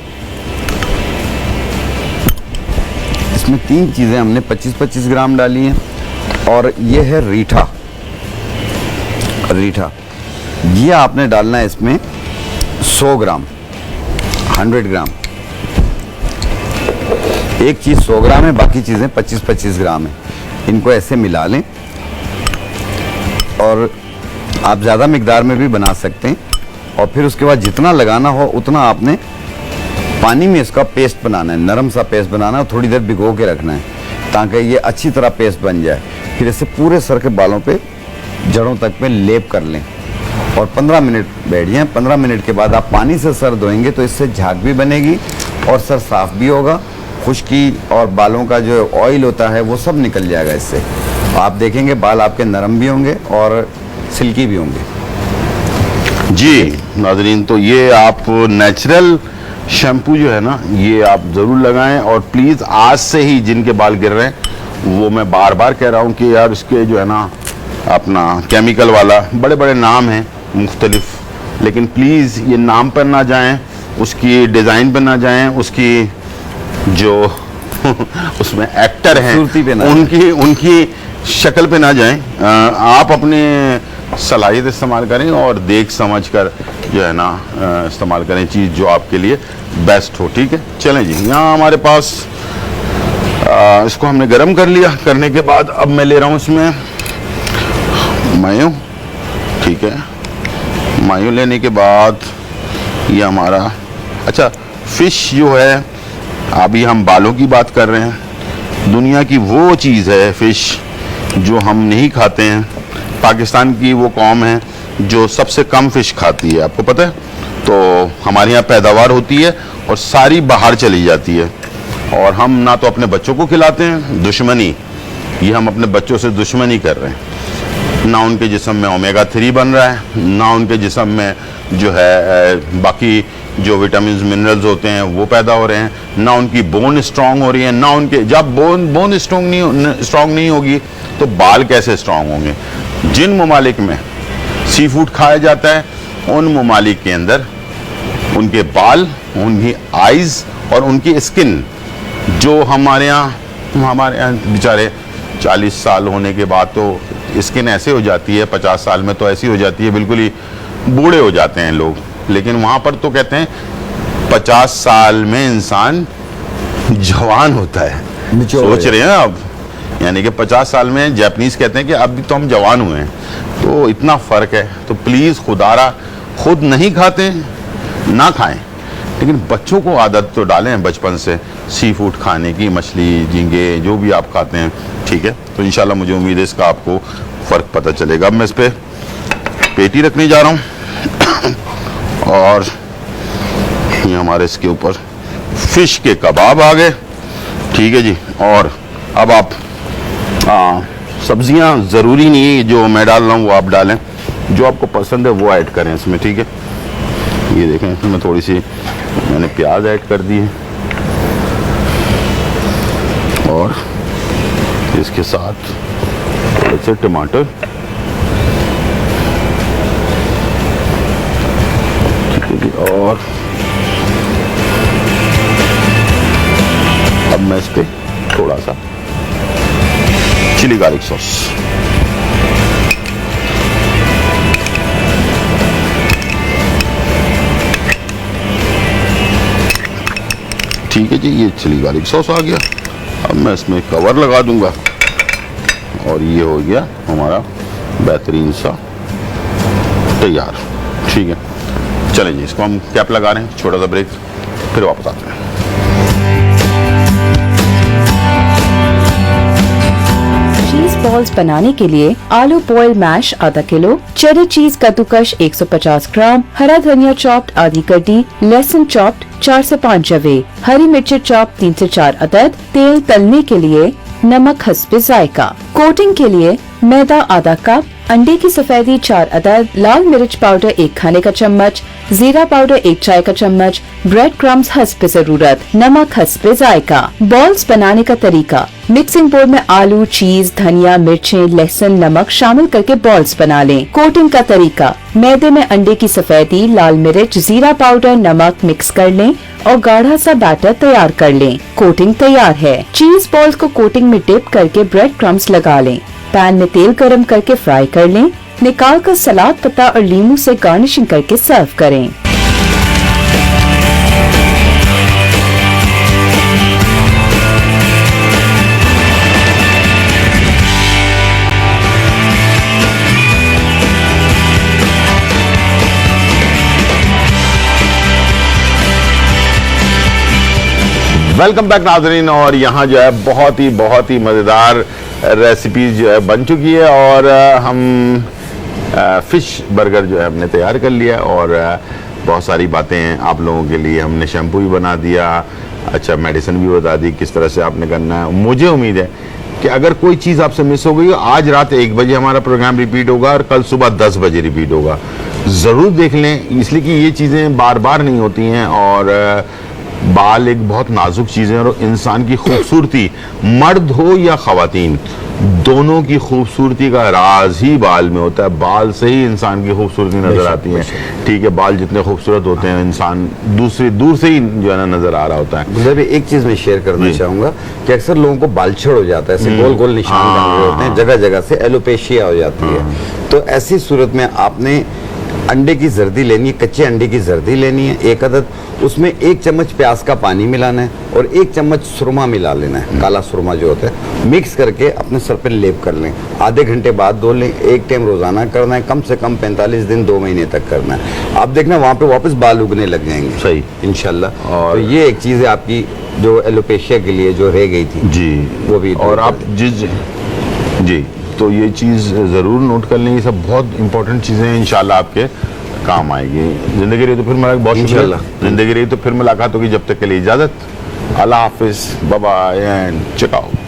इसमें 3 चीज़ें हमने 25-25 ग्राम डाली हैं। और ये है रीठा। रीठा ये आपने डालना है इसमें 100 ग्राम, 100 ग्राम। एक चीज़ 100 ग्राम है, बाकी चीज़ें 25-25 ग्राम है। इनको ऐसे मिला लें और आप ज़्यादा मिकदार में भी बना सकते हैं। और फिर उसके बाद जितना लगाना हो उतना आपने पानी में इसका पेस्ट बनाना है, नरम सा पेस्ट बनाना है। थोड़ी देर भिगो के रखना है ताकि ये अच्छी तरह पेस्ट बन जाए। फिर इसे पूरे सर के बालों पे, जड़ों तक पे लेप कर लें। और 15 मिनट बैठ जाएं। 15 मिनट के बाद आप पानी से सर धोएंगे तो इससे झाग भी बनेगी और सर साफ भी होगा। खुश्की और बालों का जो ऑयल होता है वो सब निकल जाएगा इससे। आप देखेंगे बाल आपके नरम भी होंगे और सिल्की भी होंगे। जी नाजरीन, तो ये आप नेचुरल शैम्पू जो है ना, ये आप ज़रूर लगाएं। और प्लीज़ आज से ही जिनके बाल गिर रहे हैं, वो मैं बार बार कह रहा हूँ कि यार इसके जो है ना अपना केमिकल वाला बड़े बड़े नाम हैं मुख्तलिफ, लेकिन प्लीज़ ये नाम पर ना जाएं, उसकी डिज़ाइन पर ना जाएं, उसकी जो उसमें एक्टर हैं खूबसूरती पे ना उनकी शक्ल पे ना जाएं। आप अपने सलाहियत इस्तेमाल करें और देख समझ कर जो है ना इस्तेमाल करें चीज़ जो आपके लिए बेस्ट हो। ठीक है, चलें जी। यहाँ हमारे पास इसको हमने गरम कर लिया। करने के बाद अब मैं ले रहा हूँ इसमें मायो। ठीक है, मायो लेने के बाद ये हमारा अच्छा फिश जो है, अभी हम बालों की बात कर रहे हैं। दुनिया की वो चीज़ है फिश जो हम नहीं खाते हैं। पाकिस्तान की वो कौम है जो सबसे कम फिश खाती है, आपको पता है। तो हमारे यहाँ पैदावार होती है और सारी बाहर चली जाती है, और हम ना तो अपने बच्चों को खिलाते हैं, दुश्मनी, ये हम अपने बच्चों से दुश्मनी कर रहे हैं। ना उनके जिस्म में ओमेगा 3 बन रहा है, ना उनके जिस्म में जो है बाकी जो विटामिन मिनरल्स होते हैं वो पैदा हो रहे हैं, ना उनकी बोन स्ट्रांग हो रही है, ना उनके जब बोन स्ट्रांग नहीं होगी तो बाल कैसे स्ट्रांग होंगे। जिन ममालिक में सी फूड खाया जाता है, उन ममालिक के अंदर उनके बाल, उनकी आइज़ और उनकी स्किन, जो हमारे यहाँ बेचारे 40 साल होने के बाद तो स्किन ऐसे हो जाती है, 50 साल में तो ऐसी हो जाती है, बिल्कुल ही बूढ़े हो जाते हैं लोग। लेकिन वहाँ पर तो कहते हैं 50 साल में इंसान जवान होता है। सोच रहे हैं आप, यानी कि 50 साल में जापानीज कहते हैं कि अभी तो हम जवान हुए हैं। तो इतना फ़र्क है। तो प्लीज़ खुदारा, खुद नहीं खाते ना खाएं, लेकिन बच्चों को आदत तो डालें बचपन से सी फूड खाने की, मछली, झींगे, जो भी आप खाते हैं। ठीक है, तो इंशाल्लाह मुझे उम्मीद है इसका आपको फ़र्क पता चलेगा। अब मैं इस पर पेटी रखने जा रहा हूँ और ये हमारे इसके ऊपर फिश के कबाब आ गए। ठीक है जी। और अब आप सब्जियां ज़रूरी नहीं है जो मैं डाल रहा हूँ वो आप डालें, जो आपको पसंद है वो ऐड करें इसमें। ठीक है, ये देखें इसमें थोड़ी सी मैंने प्याज ऐड कर दी है और इसके साथ थोड़े से टमाटर। ठीक है जी। और अब मैं इस पर थोड़ा सा चिली गार्लिक सॉस, ठीक है जी, ये चिली गार्लिक सॉस आ गया। अब मैं इसमें कवर लगा दूंगा और ये हो गया हमारा बेहतरीन सा तैयार। ठीक है, चलें जी, इसको हम कैप लगा रहे हैं, छोटा सा ब्रेक, फिर वापस आते हैं। चीज बॉल्स बनाने के लिए आलू बॉयल मैश आधा किलो, चेडर चीज कद्दूकश 150 ग्राम, हरा धनिया चॉप्ड आधी कटी, लहसुन चॉप्ड 4 से 5 जवे, हरी मिर्ची चॉप 3 से 4 अदद, तेल तलने के लिए नमक हस्बे जायका, कोटिंग के लिए मैदा आधा कप, अंडे की सफेदी 4 अदद, लाल मिर्च पाउडर 1 खाने का चम्मच, जीरा पाउडर 1 चाय का चम्मच, ब्रेड क्रम्स हस्बे जरूरत, नमक हस्बे जायका। बॉल्स बनाने का तरीका, मिक्सिंग बोल में आलू, चीज, धनिया, मिर्चें, लहसुन, नमक शामिल करके बॉल्स बना लें। कोटिंग का तरीका, मैदे में अंडे की सफेदी, लाल मिर्च, जीरा पाउडर, नमक मिक्स कर लें और गाढ़ा सा बैटर तैयार कर लें। कोटिंग तैयार है। चीज बॉल्स को कोटिंग में डिप करके ब्रेड क्रम्स लगा लें। पैन में तेल गरम करके फ्राई कर लें। निकाल कर सलाद पत्ता और लीमू से गार्निशिंग करके सर्व करें। वेलकम बैक नाज़रीन। और यहाँ जो है बहुत ही मज़ेदार रेसिपी जो है बन चुकी है और हम फिश बर्गर जो है हमने तैयार कर लिया और बहुत सारी बातें हैं आप लोगों के लिए। हमने शैम्पू भी बना दिया, अच्छा मेडिसिन भी बता दी किस तरह से आपने करना है। मुझे उम्मीद है कि अगर कोई चीज़ आपसे मिस हो गई, आज रात 1 बजे हमारा प्रोग्राम रिपीट होगा और कल सुबह 10 बजे रिपीट होगा। ज़रूर देख लें, इसलिए कि ये चीज़ें बार बार नहीं होती हैं और बाल एक बहुत नाजुक चीज़ है और इंसान की खूबसूरती, मर्द हो या ख़वातीन, दोनों की खूबसूरती का राज ही बाल में होता है। बाल से ही इंसान की खूबसूरती नजर आती है। ठीक है, बाल जितने खूबसूरत होते हैं इंसान दूर से ही जो है ना नजर आ रहा होता है। मुझे भी एक चीज मैं शेयर करना चाहूंगा कि अक्सर लोगों को बालछड़ हो जाता है, ऐसे गोल गोल निशान बन रहे होते हैं, जगह जगह से एलोपेशिया हो जाती है। तो ऐसी सूरत में आपने अंडे की जर्दी लेनी है, कच्चे अंडे की जर्दी लेनी है 1 अदद, उसमें 1 चम्मच प्याज का पानी मिलाना है और 1 चम्मच सुरमा मिला लेना है, काला सुरमा जो होता है, मिक्स करके अपने सर पे लेप कर लें। आधे घंटे बाद धो लें। 1 टाइम रोजाना करना है, कम से कम 45 दिन 2 महीने तक करना है। आप देखना वहाँ पे वापस बाल उगने लग जाएंगे सही इंशाल्लाह। और तो ये एक चीज़ है आपकी जो एलोपेशिया के लिए जो रह गई थी जी, वो भी और आप जी तो ये चीज़ ज़रूर नोट कर लें। ये सब बहुत इंपॉर्टेंट चीज़ें हैं, इंशाल्लाह आपके काम आएगी। जिंदगी रही तो फिर मुलाकात, बहुत शुक्रिया। जिंदगी रही तो फिर मुलाकात होगी। जब तक के लिए इजाज़त, अल्लाह हाफिज़, bye bye and check out.